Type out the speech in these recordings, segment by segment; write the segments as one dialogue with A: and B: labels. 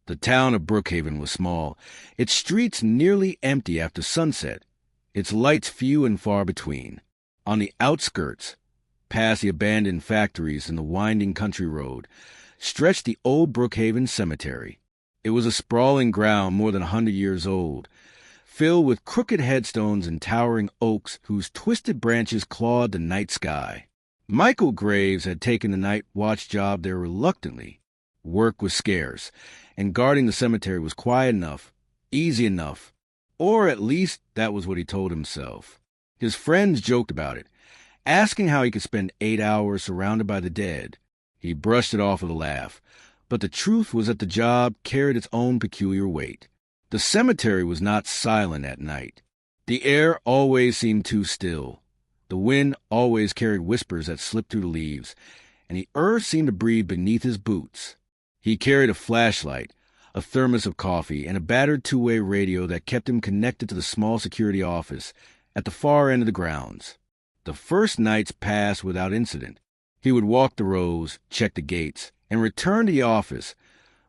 A: The town of Brookhaven was small, its streets nearly empty after sunset, its lights few and far between. On the outskirts, past the abandoned factories and the winding country road, stretched the old Brookhaven Cemetery. It was a sprawling ground more than 100 years old, filled with crooked headstones and towering oaks whose twisted branches clawed the night sky. Michael Graves had taken the night watch job there reluctantly. Work was scarce, and guarding the cemetery was quiet enough, easy enough, or at least that was what he told himself. His friends joked about it, asking how he could spend 8 hours surrounded by the dead. He brushed it off with a laugh, but the truth was that the job carried its own peculiar weight. The cemetery was not silent at night. The air always seemed too still. The wind always carried whispers that slipped through the leaves, and the earth seemed to breathe beneath his boots. He carried a flashlight, a thermos of coffee, and a battered two-way radio that kept him connected to the small security office at the far end of the grounds. The first nights passed without incident. He would walk the rows, check the gates, and return to the office,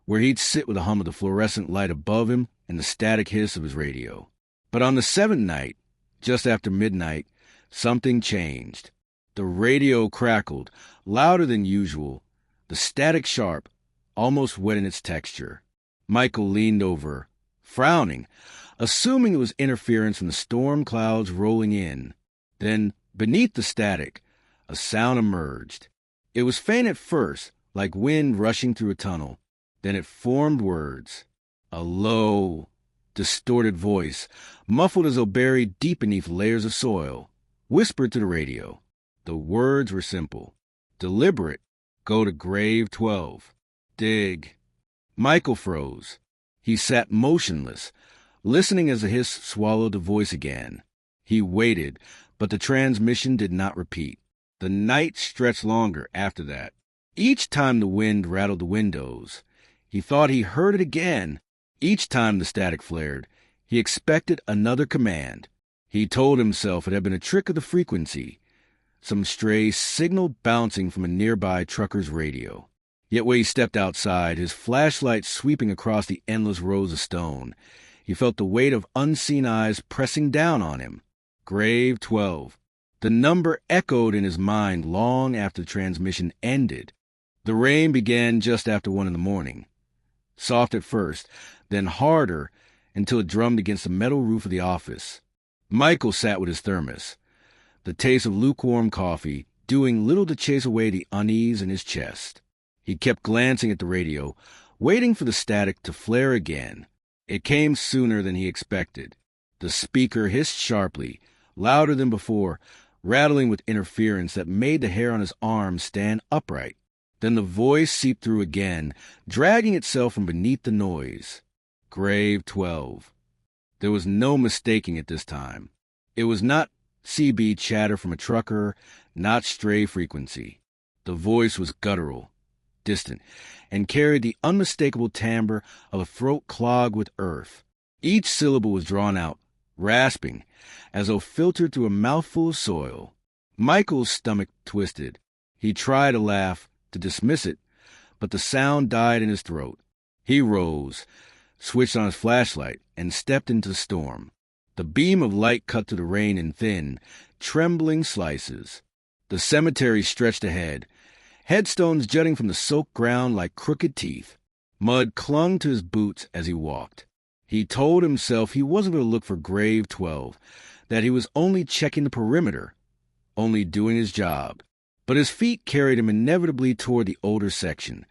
A: where he'd sit with the hum of the fluorescent light above him and the static hiss of his radio. But on the 7th night, just after midnight, something changed. The radio crackled, louder than usual, the static sharp, almost wet in its texture. Michael leaned over, frowning, assuming it was interference from the storm clouds rolling in. Then, beneath the static, a sound emerged. It was faint at first, like wind rushing through a tunnel. Then it formed words. A low, distorted voice, muffled as though buried deep beneath layers of soil, whispered to the radio. The words were simple. Deliberate. Go to grave 12. Dig. Michael froze. He sat motionless, listening as the hiss swallowed the voice again. He waited, but the transmission did not repeat. The night stretched longer after that. Each time the wind rattled the windows, he thought he heard it again. Each time the static flared, he expected another command. He told himself it had been a trick of the frequency, some stray signal bouncing from a nearby trucker's radio. Yet when he stepped outside, his flashlight sweeping across the endless rows of stone, he felt the weight of unseen eyes pressing down on him. Grave 12. The number echoed in his mind long after the transmission ended. The rain began just after 1 a.m, soft at first, then harder until it drummed against the metal roof of the office. Michael sat with his thermos, the taste of lukewarm coffee doing little to chase away the unease in his chest. He kept glancing at the radio, waiting for the static to flare again. It came sooner than he expected. The speaker hissed sharply, louder than before, rattling with interference that made the hair on his arms stand upright. Then the voice seeped through again, dragging itself from beneath the noise. Grave 12. There was no mistaking it this time. It was not CB chatter from a trucker, not stray frequency. The voice was guttural, distant, and carried the unmistakable timbre of a throat clogged with earth. Each syllable was drawn out, rasping, as though filtered through a mouthful of soil. Michael's stomach twisted. He tried to laugh, to dismiss it, but the sound died in his throat. He rose, switched on his flashlight, and stepped into the storm. The beam of light cut through the rain in thin, trembling slices. The cemetery stretched ahead, headstones jutting from the soaked ground like crooked teeth. Mud clung to his boots as he walked. He told himself he wasn't going to look for grave 12, that he was only checking the perimeter, only doing his job. But his feet carried him inevitably toward the older section,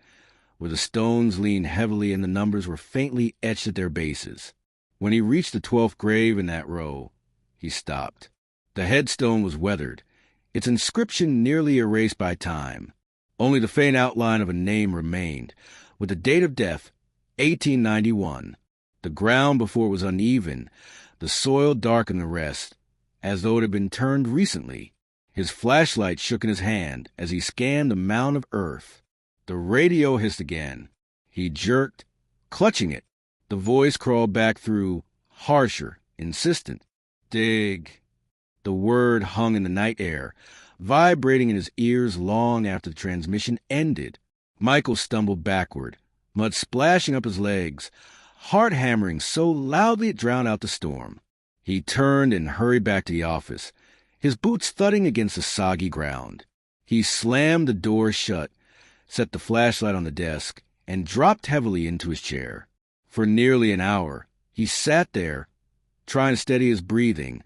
A: where the stones leaned heavily and the numbers were faintly etched at their bases. When he reached the 12th grave in that row, he stopped. The headstone was weathered, its inscription nearly erased by time. Only the faint outline of a name remained, with the date of death, 1891. The ground before was uneven, the soil darkened the rest, as though it had been turned recently. His flashlight shook in his hand as he scanned the mound of earth. The radio hissed again. He jerked, clutching it. The voice crawled back through, harsher, insistent. Dig. The word hung in the night air, vibrating in his ears long after the transmission ended. Michael stumbled backward, mud splashing up his legs, heart hammering so loudly it drowned out the storm. He turned and hurried back to the office, his boots thudding against the soggy ground. He slammed the door shut, set the flashlight on the desk, and dropped heavily into his chair. For nearly an hour, he sat there, trying to steady his breathing,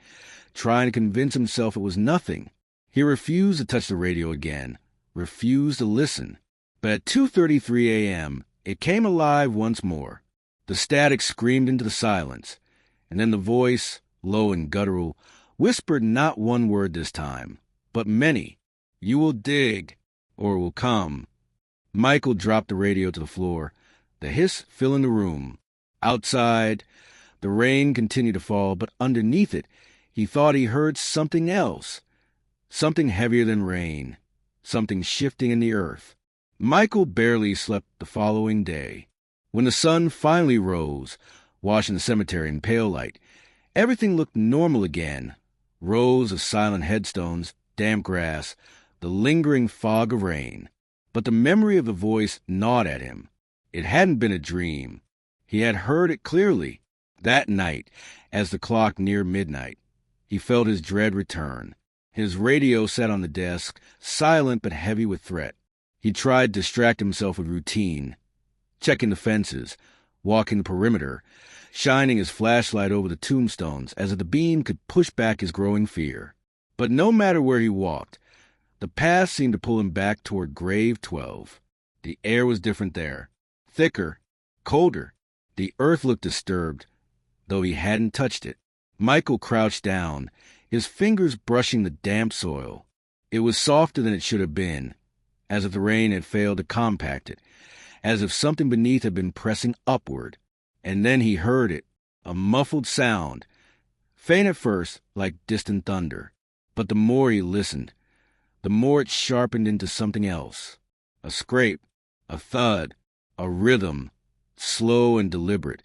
A: trying to convince himself it was nothing. He refused to touch the radio again, refused to listen. But at 2:33 a.m., it came alive once more. The static screamed into the silence, and then the voice, low and guttural, whispered not one word this time, but many. "You will dig, or will come." Michael dropped the radio to the floor, the hiss filling the room. Outside, the rain continued to fall, but underneath it, he thought he heard something else, something heavier than rain, something shifting in the earth. Michael barely slept the following day. When the sun finally rose, washing the cemetery in pale light, everything looked normal again. Rows of silent headstones, damp grass, the lingering fog of rain. But the memory of the voice gnawed at him. It hadn't been a dream. He had heard it clearly. That night, as the clock neared midnight, he felt his dread return. His radio sat on the desk, silent but heavy with threat. He tried to distract himself with routine, checking the fences, walking the perimeter, shining his flashlight over the tombstones as if the beam could push back his growing fear. But no matter where he walked, the path seemed to pull him back toward Grave 12. The air was different there, thicker, colder. The earth looked disturbed, though he hadn't touched it. Michael crouched down, his fingers brushing the damp soil. It was softer than it should have been, as if the rain had failed to compact it, as if something beneath had been pressing upward. And then he heard it, a muffled sound, faint at first, like distant thunder. But the more he listened, the more it sharpened into something else. A scrape, a thud, a rhythm, slow and deliberate,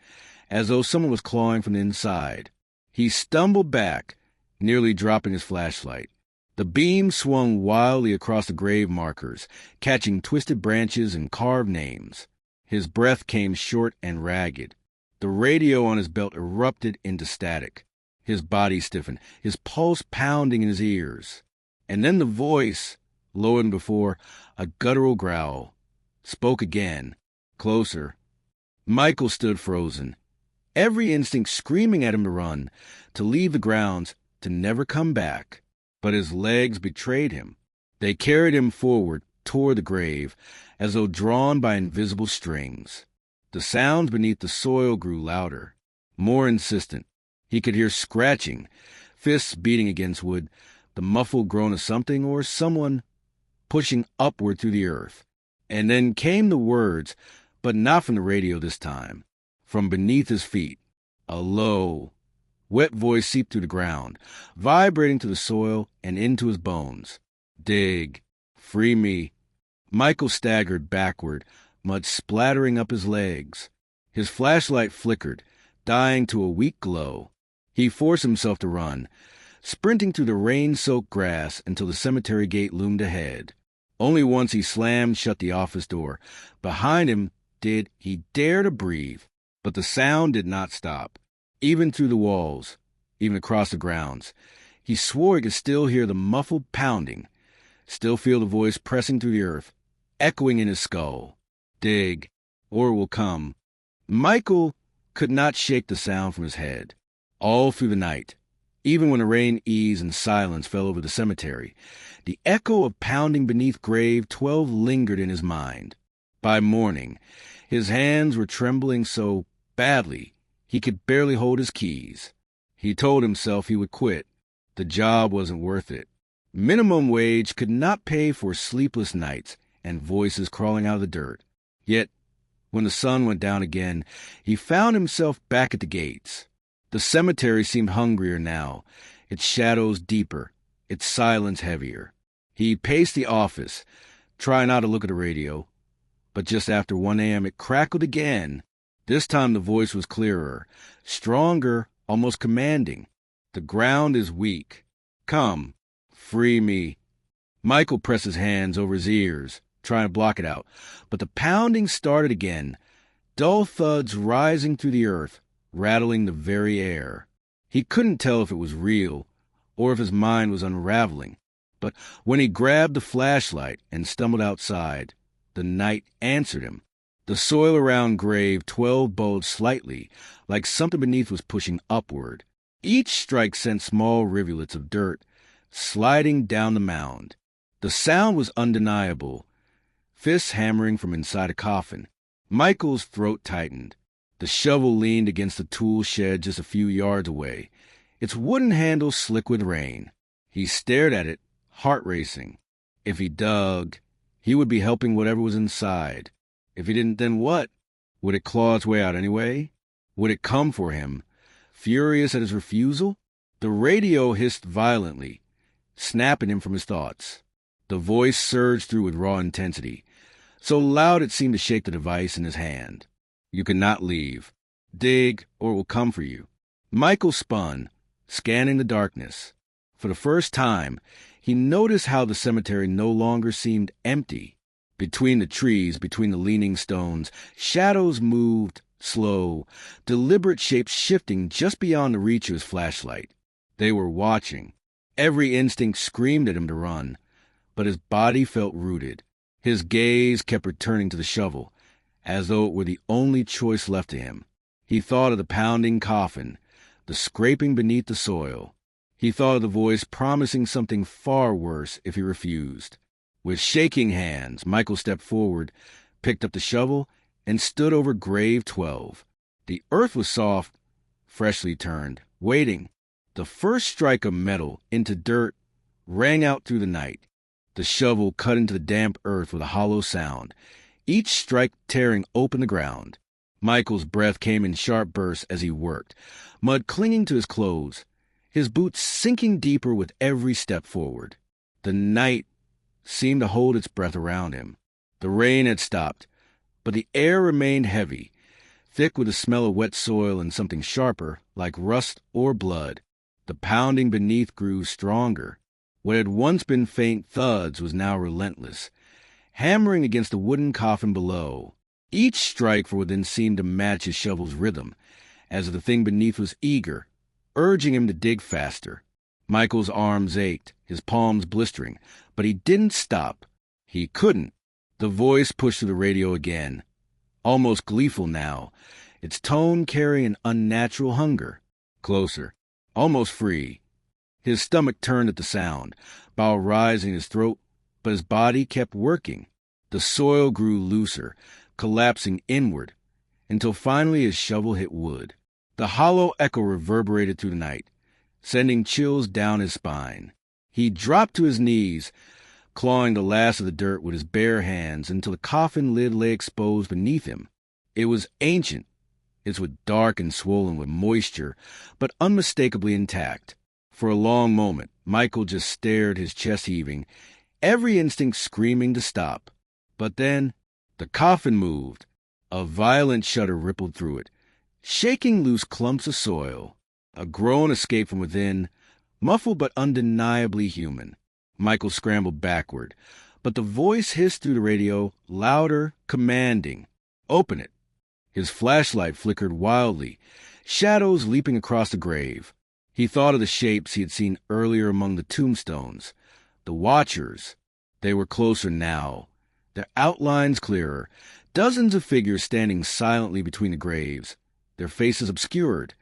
A: as though someone was clawing from the inside. He stumbled back, nearly dropping his flashlight. The beam swung wildly across the grave markers, catching twisted branches and carved names. His breath came short and ragged. The radio on his belt erupted into static. His body stiffened, his pulse pounding in his ears. And then the voice, lower than before, a guttural growl, spoke again, closer. Michael stood frozen, every instinct screaming at him to run, to leave the grounds, to never come back. But his legs betrayed him. They carried him forward toward the grave, as though drawn by invisible strings. The sounds beneath the soil grew louder, more insistent. He could hear scratching, fists beating against wood, the muffled groan of something or someone pushing upward through the earth. And then came the words, but not from the radio this time. From beneath his feet, a low, wet voice seeped through the ground, vibrating to the soil and into his bones. "Dig. Free me." Michael staggered backward, mud splattering up his legs. His flashlight flickered, dying to a weak glow. He forced himself to run, sprinting through the rain-soaked grass until the cemetery gate loomed ahead. Only once he slammed shut the office door. Behind him did he dare to breathe, but the sound did not stop. Even through the walls, even across the grounds, he swore he could still hear the muffled pounding, still feel the voice pressing through the earth, echoing in his skull. "Dig, or it will come." Michael could not shake the sound from his head. All through the night, even when the rain eased and silence fell over the cemetery, the echo of pounding beneath Grave 12 lingered in his mind. By morning, his hands were trembling so badly he could barely hold his keys. He told himself he would quit. The job wasn't worth it. Minimum wage could not pay for sleepless nights and voices crawling out of the dirt. Yet, when the sun went down again, he found himself back at the gates. The cemetery seemed hungrier now, its shadows deeper, its silence heavier. He paced the office, trying not to look at the radio. But just after 1 a.m. it crackled again. This time the voice was clearer, stronger, almost commanding. "The ground is weak. Come, free me." Michael pressed his hands over his ears, trying to block it out. But the pounding started again, dull thuds rising through the earth, rattling the very air. He couldn't tell if it was real or if his mind was unraveling, but when he grabbed the flashlight and stumbled outside, the night answered him. The soil around grave 12 bulged slightly, like something beneath was pushing upward. Each strike sent small rivulets of dirt sliding down the mound. The sound was undeniable, fists hammering from inside a coffin. Michael's throat tightened. The shovel leaned against the tool shed just a few yards away, its wooden handle slick with rain. He stared at it, heart racing. If he dug, he would be helping whatever was inside. If he didn't, then what? Would it claw its way out anyway? Would it come for him, furious at his refusal? The radio hissed violently, snapping him from his thoughts. The voice surged through with raw intensity, so loud it seemed to shake the device in his hand. You cannot leave. Dig, or it will come for you. Michael spun, scanning the darkness. For the first time, he noticed how the cemetery no longer seemed empty. Between the trees, between the leaning stones, shadows moved, slow, deliberate shapes shifting just beyond the reach of his flashlight. They were watching. Every instinct screamed at him to run, but his body felt rooted. His gaze kept returning to the shovel, as though it were the only choice left to him. He thought of the pounding coffin, the scraping beneath the soil. He thought of the voice promising something far worse if he refused. With shaking hands, Michael stepped forward, picked up the shovel, and stood over grave 12. The earth was soft, freshly turned, waiting. The first strike of metal into dirt rang out through the night. The shovel cut into the damp earth with a hollow sound, each strike tearing open the ground. Michael's breath came in sharp bursts as he worked, mud clinging to his clothes, his boots sinking deeper with every step forward. The night seemed to hold its breath around him. The rain had stopped, but the air remained heavy, thick with the smell of wet soil and something sharper, like rust or blood. The pounding beneath grew stronger. What had once been faint thuds was now relentless, hammering against the wooden coffin below. Each strike from within seemed to match his shovel's rhythm, as if the thing beneath was eager, urging him to dig faster. Michael's arms ached, his palms blistering, but he didn't stop. He couldn't. The voice pushed through the radio again, almost gleeful now, its tone carrying an unnatural hunger. Closer, almost free. His stomach turned at the sound, bile rising in his throat, but his body kept working. The soil grew looser, collapsing inward, until finally his shovel hit wood. The hollow echo reverberated through the night, sending chills down his spine. He dropped to his knees, clawing the last of the dirt with his bare hands until the coffin lid lay exposed beneath him. It was ancient. It was dark and swollen with moisture, but unmistakably intact. For a long moment, Michael just stared, his chest heaving, every instinct screaming to stop. But then, the coffin moved. A violent shudder rippled through it, shaking loose clumps of soil. A groan escaped from within, muffled but undeniably human. Michael scrambled backward, but the voice hissed through the radio, louder, commanding. Open it. His flashlight flickered wildly, shadows leaping across the grave. He thought of the shapes he had seen earlier among the tombstones. The Watchers. They were closer now, their outlines clearer, dozens of figures standing silently between the graves, their faces obscured,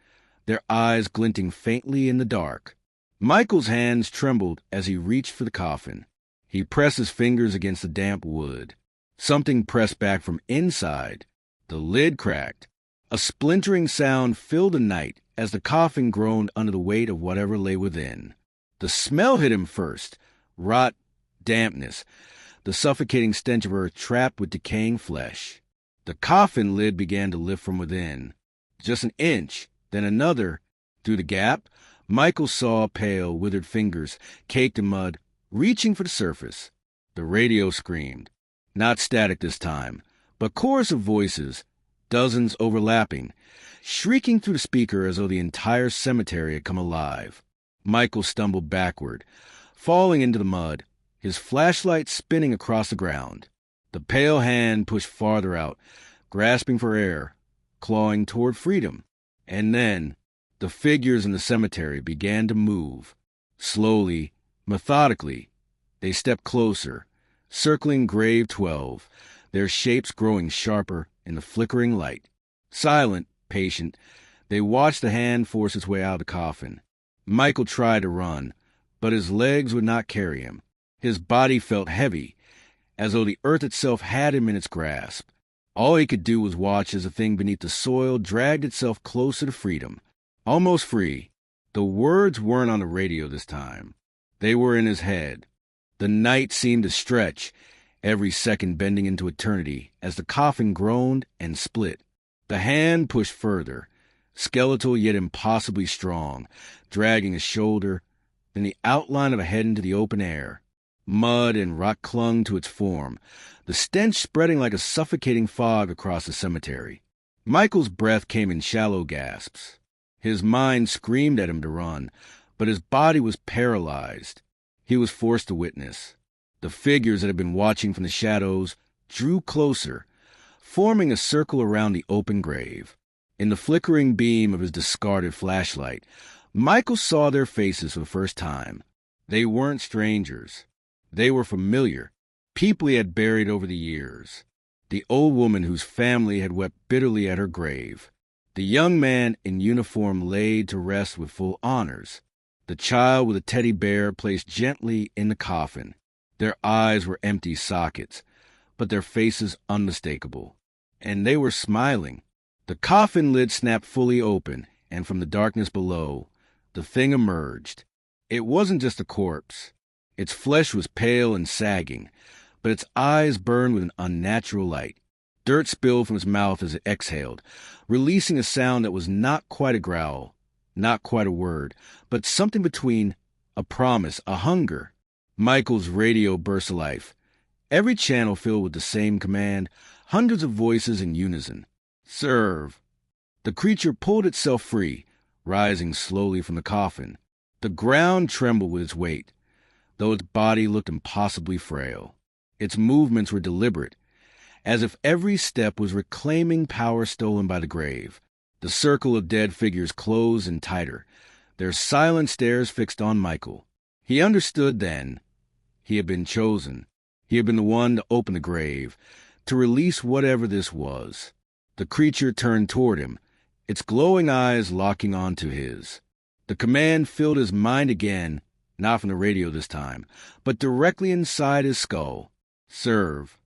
A: their eyes glinting faintly in the dark. Michael's hands trembled as he reached for the coffin. He pressed his fingers against the damp wood. Something pressed back from inside. The lid cracked. A splintering sound filled the night as the coffin groaned under the weight of whatever lay within. The smell hit him first. Rot, dampness, the suffocating stench of earth trapped with decaying flesh. The coffin lid began to lift from within. Just an inch, then another. Through the gap, Michael saw pale, withered fingers, caked in mud, reaching for the surface. The radio screamed. Not static this time, but chorus of voices, dozens overlapping, shrieking through the speaker as though the entire cemetery had come alive. Michael stumbled backward, falling into the mud, his flashlight spinning across the ground. The pale hand pushed farther out, grasping for air, clawing toward freedom. And then the figures in the cemetery began to move. Slowly, methodically, they stepped closer, circling grave 12, their shapes growing sharper in the flickering light. Silent, patient, they watched the hand force its way out of the coffin. Michael tried to run, but his legs would not carry him. His body felt heavy, as though the earth itself had him in its grasp. All he could do was watch as the thing beneath the soil dragged itself closer to freedom. Almost free. The words weren't on the radio this time. They were in his head. The night seemed to stretch, every second bending into eternity as the coffin groaned and split. The hand pushed further, skeletal yet impossibly strong, dragging a shoulder, then the outline of a head into the open air. Mud and rock clung to its form, the stench spreading like a suffocating fog across the cemetery. Michael's breath came in shallow gasps. His mind screamed at him to run, but his body was paralyzed. He was forced to witness. The figures that had been watching from the shadows drew closer, forming a circle around the open grave. In the flickering beam of his discarded flashlight, Michael saw their faces for the first time. They weren't strangers. They were familiar, people he had buried over the years. The old woman whose family had wept bitterly at her grave. The young man in uniform laid to rest with full honors. The child with a teddy bear placed gently in the coffin. Their eyes were empty sockets, but their faces unmistakable. And they were smiling. The coffin lid snapped fully open, and from the darkness below, the thing emerged. It wasn't just a corpse. Its flesh was pale and sagging, but its eyes burned with an unnatural light. Dirt spilled from its mouth as it exhaled, releasing a sound that was not quite a growl, not quite a word, but something between a promise, a hunger. Michael's radio burst to life, every channel filled with the same command, hundreds of voices in unison. Serve. The creature pulled itself free, rising slowly from the coffin. The ground trembled with its weight, though its body looked impossibly frail. Its movements were deliberate, as if every step was reclaiming power stolen by the grave. The circle of dead figures closed in tighter, their silent stares fixed on Michael. He understood then. He had been chosen. He had been the one to open the grave, to release whatever this was. The creature turned toward him, its glowing eyes locking onto his. The command filled his mind again, not from the radio this time, but directly inside his skull. Serve.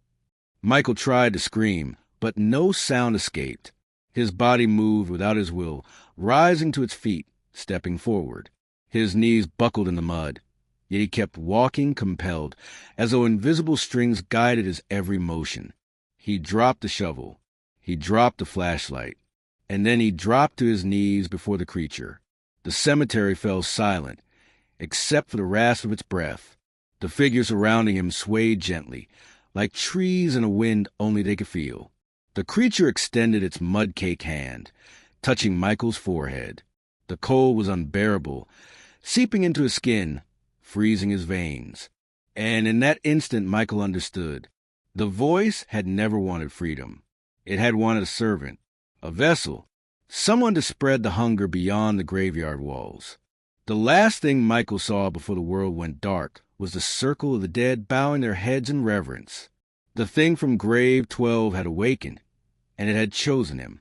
A: Michael tried to scream, but no sound escaped. His body moved without his will, rising to its feet, stepping forward. His knees buckled in the mud, yet he kept walking compelled, as though invisible strings guided his every motion. He dropped the shovel. He dropped the flashlight. And then he dropped to his knees before the creature. The cemetery fell silent, except for the rasp of its breath. The figures surrounding him swayed gently, like trees in a wind only they could feel. The creature extended its mud-caked hand, touching Michael's forehead. The cold was unbearable, seeping into his skin, freezing his veins. And in that instant Michael understood. The voice had never wanted freedom. It had wanted a servant, a vessel, someone to spread the hunger beyond the graveyard walls. The last thing Michael saw before the world went dark was the circle of the dead bowing their heads in reverence. The thing from grave 12 had awakened, and it had chosen him.